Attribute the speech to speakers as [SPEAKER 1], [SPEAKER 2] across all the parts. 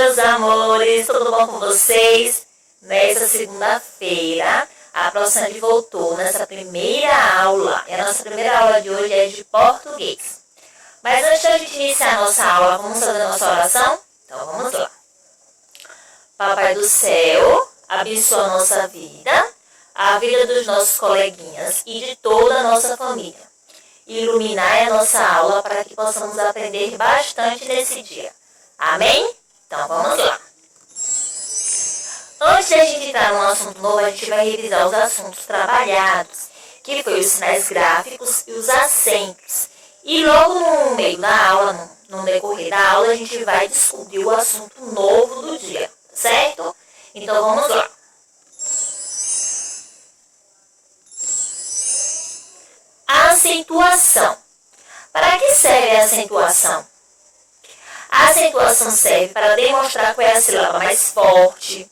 [SPEAKER 1] meus amores, tudo bom com vocês? Nessa segunda-feira, a professora voltou nessa primeira aula. E a nossa primeira aula de hoje é de português. Mas antes de a gente iniciar a nossa aula, vamos fazer a nossa oração? Então vamos lá. Papai do céu, abençoa a nossa vida, a vida dos nossos coleguinhas e de toda a nossa família. Iluminar a nossa aula para que possamos aprender bastante nesse dia. Amém? Então vamos lá. Antes de a gente entrar num assunto novo, a gente vai revisar os assuntos trabalhados, que foi os sinais gráficos e os acentos. E logo no meio da aula, no decorrer da aula, a gente vai descobrir o assunto novo do dia, certo? Então vamos lá. A acentuação. Para que serve a acentuação? A acentuação serve para demonstrar qual é a sílaba mais forte,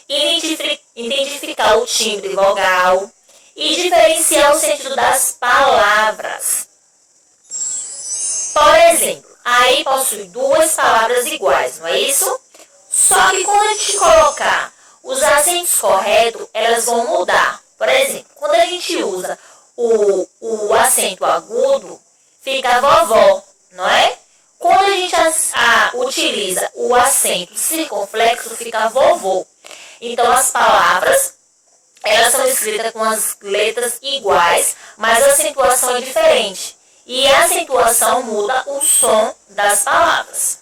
[SPEAKER 1] identificar o timbre vogal e diferenciar o sentido das palavras. Por exemplo, aí possui duas palavras iguais, não é isso? Só que quando a gente colocar os acentos corretos, elas vão mudar. Por exemplo, quando a gente usa o acento agudo, fica vovó, não é? Quando a gente utiliza o acento circunflexo, fica vovô. Então, as palavras, elas são escritas com as letras iguais, mas a acentuação é diferente. E a acentuação muda o som das palavras.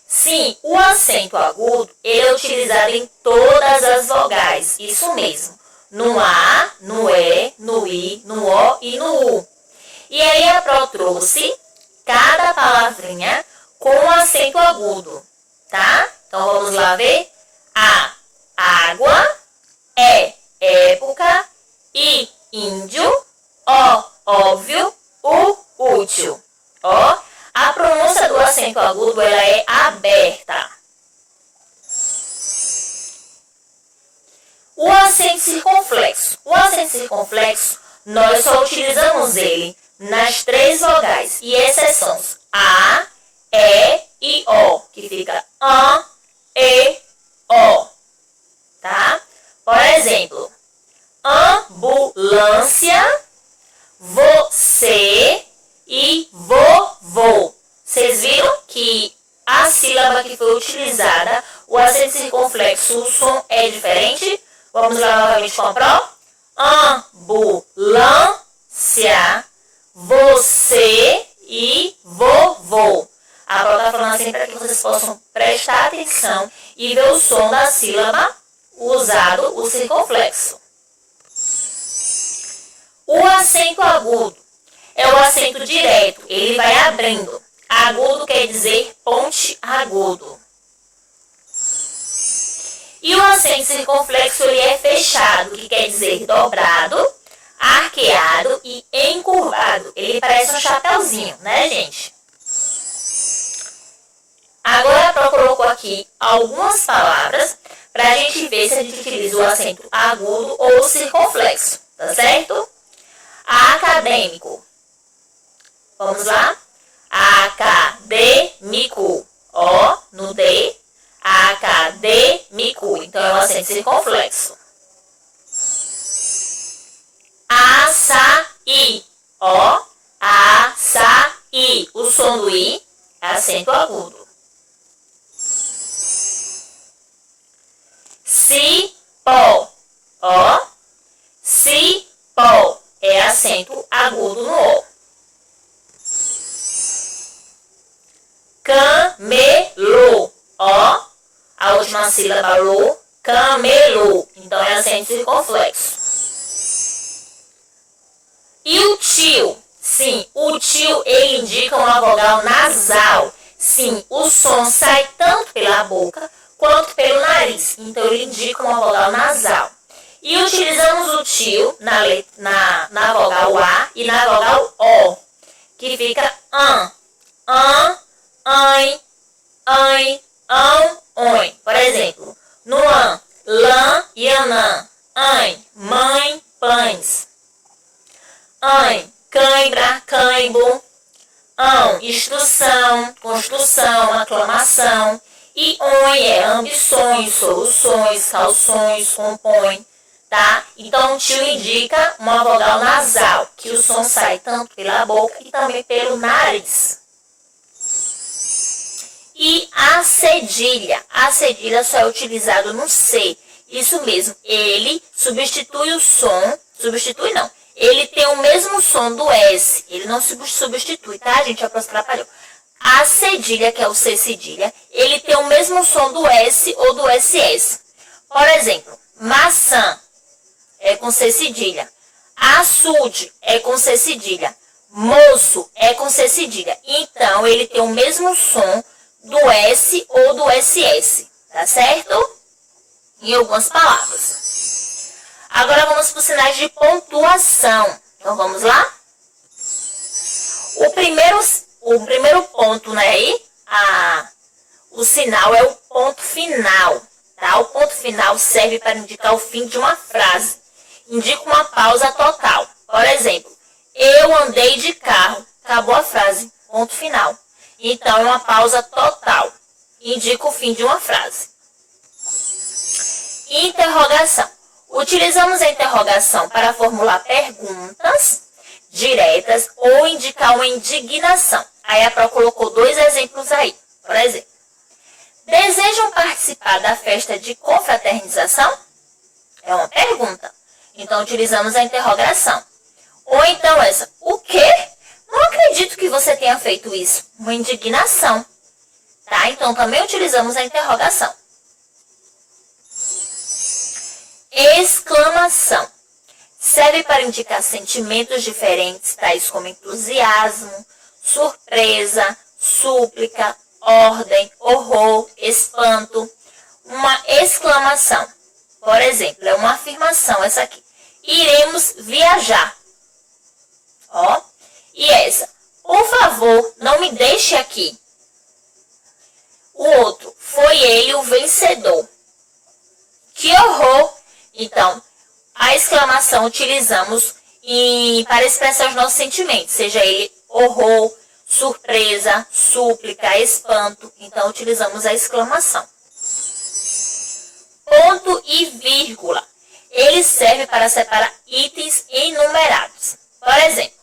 [SPEAKER 1] Sim, o acento agudo, ele é utilizado em todas as vogais, isso mesmo. No A, no E, no I, no O e no U. E aí a Pro trouxe cada palavrinha com acento agudo, tá? Então vamos lá ver. A, água. E, época. I, índio. O, óbvio. U, útil. Ó, a pronúncia do acento agudo, ela é aberta. O acento circunflexo. O acento circunflexo, nós só utilizamos ele nas três vogais e exceções A, E e O, que fica AN, E, O, tá? Por exemplo, ambulância, você e vovô. Vocês viram que a sílaba que foi utilizada, o acento circunflexo, o som é diferente? Vamos lá novamente com a Pro. Ambulância, você e vovô. A Pro está falando assim para que vocês possam prestar atenção e ver o som da sílaba usado, o circunflexo. O acento agudo é o acento direto, ele vai abrindo. Agudo quer dizer ponte agudo. E o acento circunflexo, ele é fechado, que quer dizer dobrado, arqueado e encurvado. Ele parece um chapeuzinho, né, gente? Agora, a Pro colocou aqui algumas palavras para a gente ver se a gente utiliza o acento agudo ou circunflexo, tá certo? Acadêmico. Vamos lá? Acadêmico. Ó, no D. Acadêmico. Então, é o acento circunflexo. Açaí. Ó, açaí. O som do I é acento agudo. Cipó. Ó, cipó. É acento agudo no O. Camelo. Ó, a última sílaba lo, camelo. Então é acento circunflexo. E o tio? Sim, o tio, ele indica uma vogal nasal. Sim, o som sai tanto pela boca quanto pelo nariz. Então ele indica uma vogal nasal. E utilizamos o tio na vogal A e na vogal O, que fica an, ai, oi. Por exemplo, no an, lã e anã, ai, mãe, pães. Ai, cãibra, cãibro. instrução, construção, aclamação. E on é ambições, soluções, calções, compõe, tá? Então, o tio indica uma vogal nasal, que o som sai tanto pela boca e também pelo nariz. E a cedilha só é utilizado no C. Isso mesmo, ele substitui o som, substitui não, ele tem o mesmo som do S, ele não substitui, tá, gente? Já atrapalhou. A cedilha, que é o C cedilha, ele tem o mesmo som do S ou do SS. Por exemplo, maçã é com C cedilha. Açude é com C cedilha. Moço é com C cedilha. Então, ele tem o mesmo som do S ou do SS. Tá certo? Em algumas palavras. Agora, vamos para os sinais de pontuação. Então, vamos lá? O primeiro ponto, né, aí, o sinal é o ponto final, tá? O ponto final serve para indicar o fim de uma frase. Indica uma pausa total. Por exemplo, eu andei de carro. Acabou a frase. Ponto final. Então, é uma pausa total. Indica o fim de uma frase. Interrogação. Utilizamos a interrogação para formular perguntas diretas ou indicar uma indignação. Aí a Pro colocou 2 exemplos aí. Por exemplo, desejam participar da festa de confraternização? É uma pergunta. Então, utilizamos a interrogação. Ou então essa, o quê? Não acredito que você tenha feito isso. Uma indignação. Tá? Então, também utilizamos a interrogação. Exclamação. Serve para indicar sentimentos diferentes, tais como entusiasmo, surpresa, súplica, ordem, horror, espanto. Uma exclamação. Por exemplo, é uma afirmação essa aqui. Iremos viajar. Ó. E essa. Por favor, não me deixe aqui. O outro. Foi ele o vencedor. Que horror! Então, a exclamação utilizamos para expressar os nossos sentimentos, seja ele horror, surpresa, súplica, espanto. Então, utilizamos a exclamação. Ponto e vírgula. Ele serve para separar itens enumerados. Por exemplo,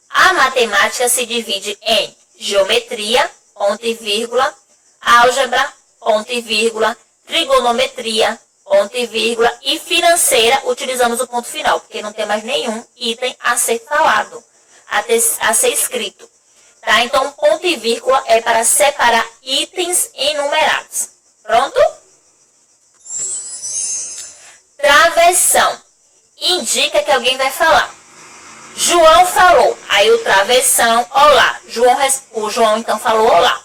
[SPEAKER 1] a matemática se divide em geometria, ponto e vírgula, álgebra, ponto e vírgula, trigonometria, ponto e vírgula, e financeira, utilizamos o ponto final, porque não tem mais nenhum item a ser falado, a ser escrito. Tá? Então, ponto e vírgula é para separar itens enumerados. Pronto? Travessão. Indica que alguém vai falar. João falou. Aí o travessão, olá. O João então falou olá.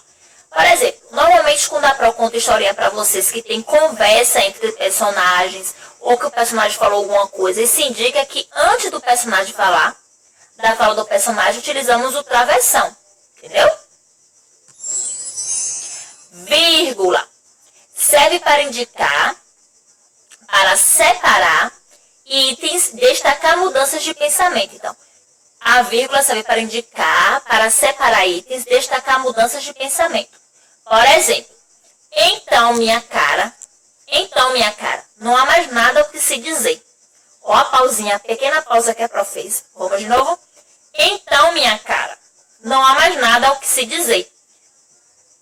[SPEAKER 1] Por exemplo, normalmente quando a Pro conta historinha para vocês que tem conversa entre personagens, ou que o personagem falou alguma coisa, isso indica que antes do personagem falar, da fala do personagem, utilizamos o travessão. Entendeu? Vírgula. Serve para indicar, para separar itens, destacar mudanças de pensamento. Então, a vírgula serve para indicar, para separar itens, destacar mudanças de pensamento. Por exemplo, então minha cara, não há mais nada o que se dizer. Ó a pausinha, a pequena pausa que a Pro fez. Vamos de novo? Então minha cara, não há mais nada o que se dizer.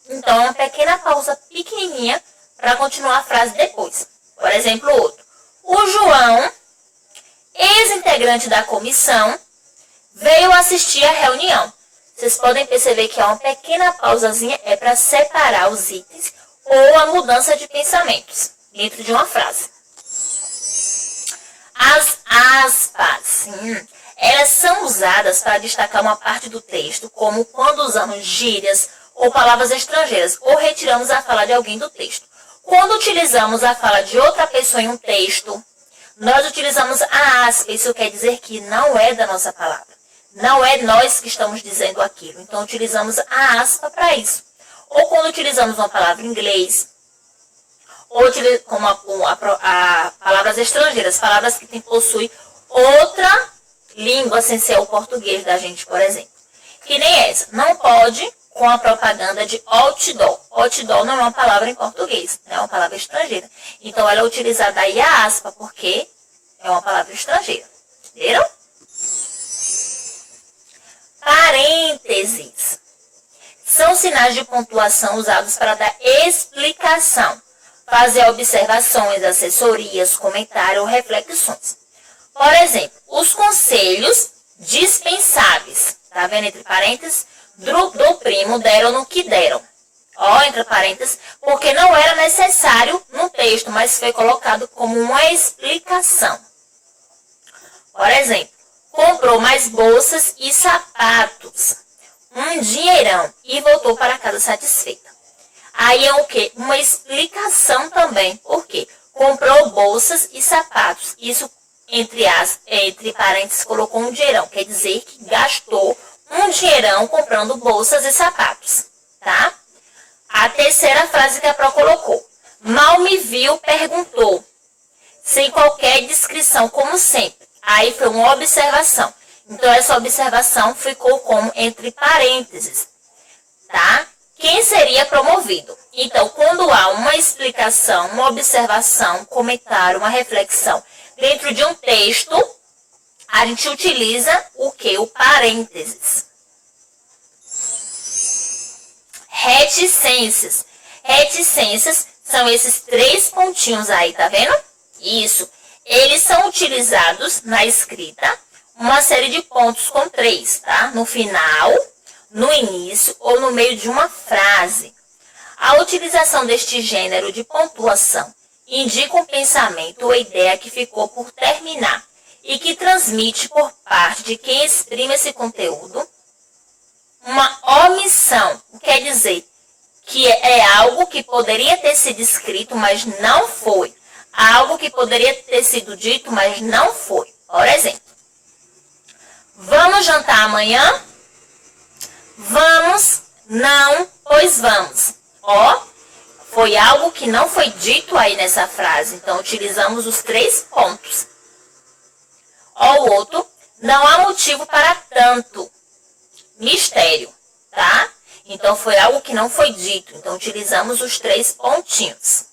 [SPEAKER 1] Então, é uma pequena pausa pequenininha para continuar a frase depois. Por exemplo, outro. O João, ex-integrante da comissão, veio assistir à reunião. Vocês podem perceber que há uma pequena pausazinha, é para separar os itens ou a mudança de pensamentos dentro de uma frase. As aspas, elas são usadas para destacar uma parte do texto, como quando usamos gírias ou palavras estrangeiras, ou retiramos a fala de alguém do texto. Quando utilizamos a fala de outra pessoa em um texto, nós utilizamos a aspa. Isso quer dizer que não é da nossa palavra. Não é nós que estamos dizendo aquilo. Então, utilizamos a aspa para isso. Ou quando utilizamos uma palavra em inglês, ou como palavras estrangeiras, palavras que possuem outra língua sem ser o português da gente, por exemplo. Que nem essa. Não pode com a propaganda de outdoor. Outdoor não é uma palavra em português, é uma palavra estrangeira. Então, ela é utilizada aí a aspa, porque é uma palavra estrangeira. Entenderam? Parênteses. São sinais de pontuação usados para dar explicação, fazer observações, assessorias, comentário ou reflexões. Por exemplo, os conselhos dispensáveis, tá vendo entre parênteses? Do primo deram no que deram. Ó, entre parênteses, porque não era necessário no texto, mas foi colocado como uma explicação. Por exemplo, comprou mais bolsas e sapatos, um dinheirão, e voltou para casa satisfeita. Aí é o quê? Uma explicação também. Por quê? Comprou bolsas e sapatos. Isso, entre parênteses, colocou um dinheirão. Quer dizer que gastou um dinheirão comprando bolsas e sapatos. Tá? A terceira frase que a Pro colocou. Mal me viu, perguntou. Sem qualquer descrição, como sempre. Aí foi uma observação. Então, essa observação ficou como entre parênteses. Tá? Quem seria promovido? Então, quando há uma explicação, uma observação, um comentário, uma reflexão dentro de um texto, a gente utiliza o quê? O parênteses. Reticências. Reticências são esses 3 pontinhos aí, tá vendo? Isso. Eles são utilizados na escrita, uma série de pontos com 3, tá? No final, no início ou no meio de uma frase. A utilização deste gênero de pontuação indica um pensamento ou ideia que ficou por terminar e que transmite por parte de quem exprime esse conteúdo uma omissão. Quer dizer que é algo que poderia ter sido escrito, mas não foi. Algo que poderia ter sido dito, mas não foi. Por exemplo, vamos jantar amanhã? Vamos, não, pois vamos. Ó, foi algo que não foi dito aí nessa frase. Então, utilizamos os 3 pontos. Ó, o outro, não há motivo para tanto. Mistério, tá? Então, foi algo que não foi dito. Então, utilizamos os 3 pontinhos.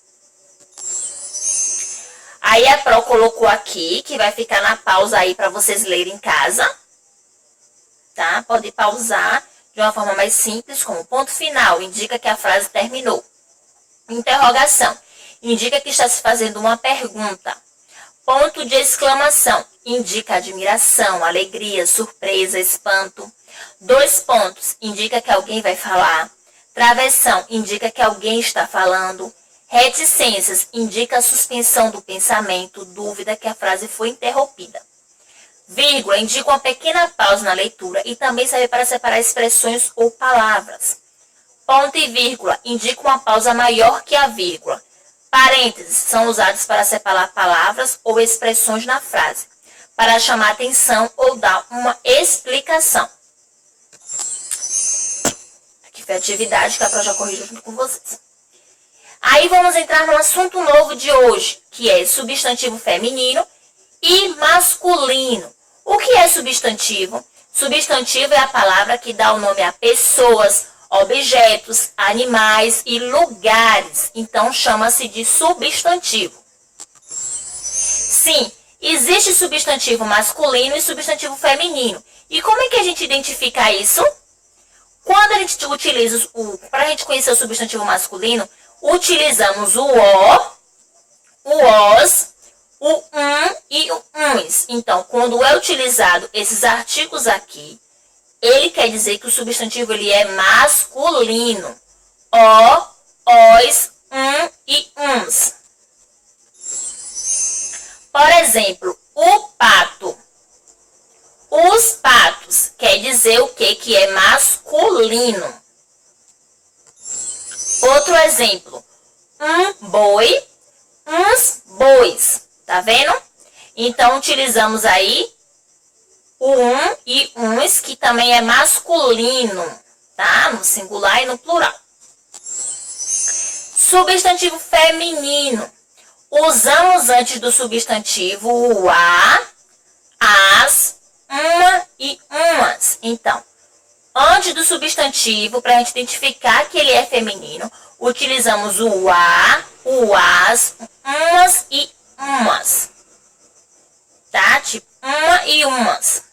[SPEAKER 1] Aí, a Pro colocou aqui, que vai ficar na pausa aí para vocês lerem em casa. Tá? Pode pausar de uma forma mais simples, como ponto final, indica que a frase terminou. Interrogação, indica que está se fazendo uma pergunta. Ponto de exclamação, indica admiração, alegria, surpresa, espanto. 2 pontos, indica que alguém vai falar. Travessão, indica que alguém está falando. Reticências, indica a suspensão do pensamento, dúvida que a frase foi interrompida. Vírgula, indica uma pequena pausa na leitura e também serve para separar expressões ou palavras. Ponto e vírgula, indica uma pausa maior que a vírgula. Parênteses, são usados para separar palavras ou expressões na frase, para chamar atenção ou dar uma explicação. Aqui foi a atividade que a Pro já corrigiu junto com vocês. Aí vamos entrar no assunto novo de hoje, que é substantivo feminino e masculino. O que é substantivo? Substantivo é a palavra que dá o nome a pessoas, objetos, animais e lugares. Então, chama-se de substantivo. Sim, existe substantivo masculino e substantivo feminino. E como é que a gente identifica isso? Quando a gente utiliza para a gente conhecer o substantivo masculino, utilizamos o os, o e o uns. Então, quando é utilizado esses artigos aqui, ele quer dizer que o substantivo ele é masculino. Os, e uns. Por exemplo, o pato. Os patos quer dizer o que? Que é masculino. Outro exemplo. Um boi, uns bois. Tá vendo? Então, utilizamos aí o e uns, que também é masculino, tá? No singular e no plural. Substantivo feminino. Usamos antes do substantivo o a, as, uma e umas. Então, Antes do substantivo, para a gente identificar que ele é feminino, utilizamos o a, o as, umas e umas. Tá? Tipo, uma e umas.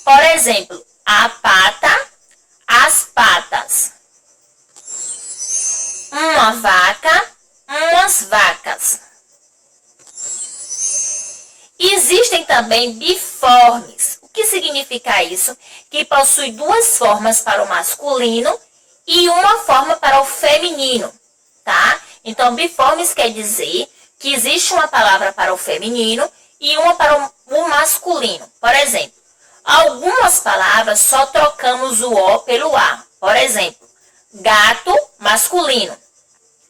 [SPEAKER 1] Por exemplo, a pata, as patas. Uma vaca, umas vacas. Existem também biformes. O que significa isso? Que possui duas formas para o masculino e uma forma para o feminino, tá? Então, biformes quer dizer que existe uma palavra para o feminino e uma para o masculino. Por exemplo, algumas palavras só trocamos o O pelo A. Por exemplo, gato, masculino.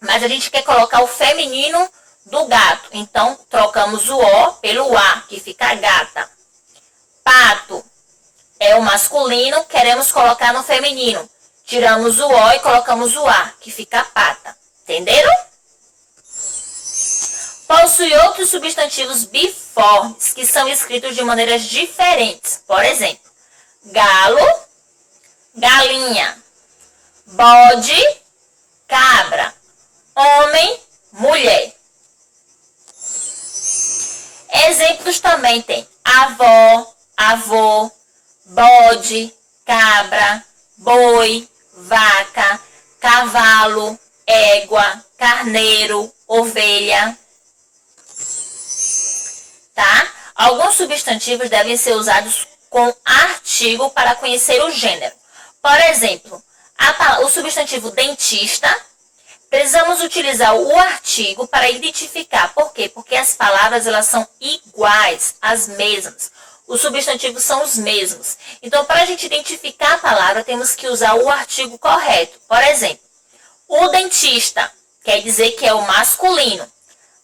[SPEAKER 1] Mas a gente quer colocar o feminino do gato. Então, trocamos o O pelo A, que fica gata. Pato é o masculino, queremos colocar no feminino. Tiramos o O e colocamos o A, que fica pata. Entenderam? Possui outros substantivos biformes, que são escritos de maneiras diferentes. Por exemplo, galo, galinha. Bode, cabra. Homem, mulher. Exemplos também tem avó, avô, bode, cabra, boi, vaca, cavalo, égua, carneiro, ovelha. Tá? Alguns substantivos devem ser usados com artigo para conhecer o gênero. Por exemplo, o substantivo dentista, precisamos utilizar o artigo para identificar. Por quê? Porque as palavras elas são iguais, as mesmas. Os substantivos são os mesmos. Então, para a gente identificar a palavra, temos que usar o artigo correto. Por exemplo, o dentista quer dizer que é o masculino.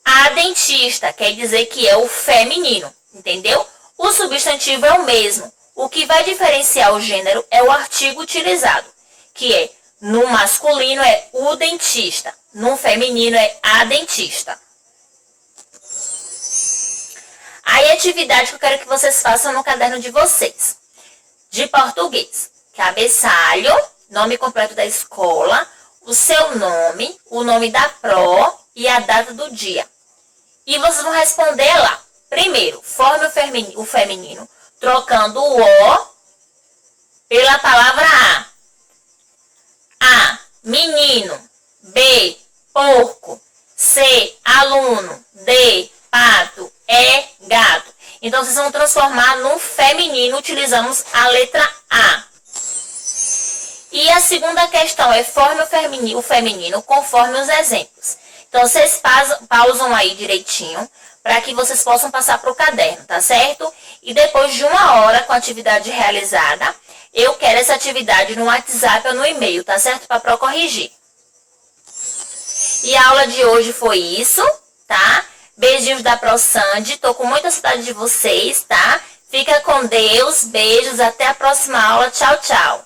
[SPEAKER 1] A dentista quer dizer que é o feminino. Entendeu? O substantivo é o mesmo. O que vai diferenciar o gênero é o artigo utilizado, que é no masculino é o dentista, no feminino é a dentista. Aí a atividade que eu quero que vocês façam no caderno de vocês. De português, cabeçalho, nome completo da escola, o seu nome, o nome da pro e a data do dia. E vocês vão responder lá. Primeiro, forme o feminino, trocando o O pela palavra A. A, menino. B, porco. C, aluno. D, pato. E, gato. Então, vocês vão transformar no feminino, utilizamos a letra A. E a segunda questão é forme o feminino conforme os exemplos. Então, vocês pausam aí direitinho para que vocês possam passar para o caderno, tá certo? E depois de 1 hora com a atividade realizada, eu quero essa atividade no WhatsApp ou no e-mail, tá certo? Para corrigir. E a aula de hoje foi isso, tá? Beijinhos da ProSandy, tô com muita saudade de vocês, tá? Fica com Deus, beijos, até a próxima aula, tchau, tchau.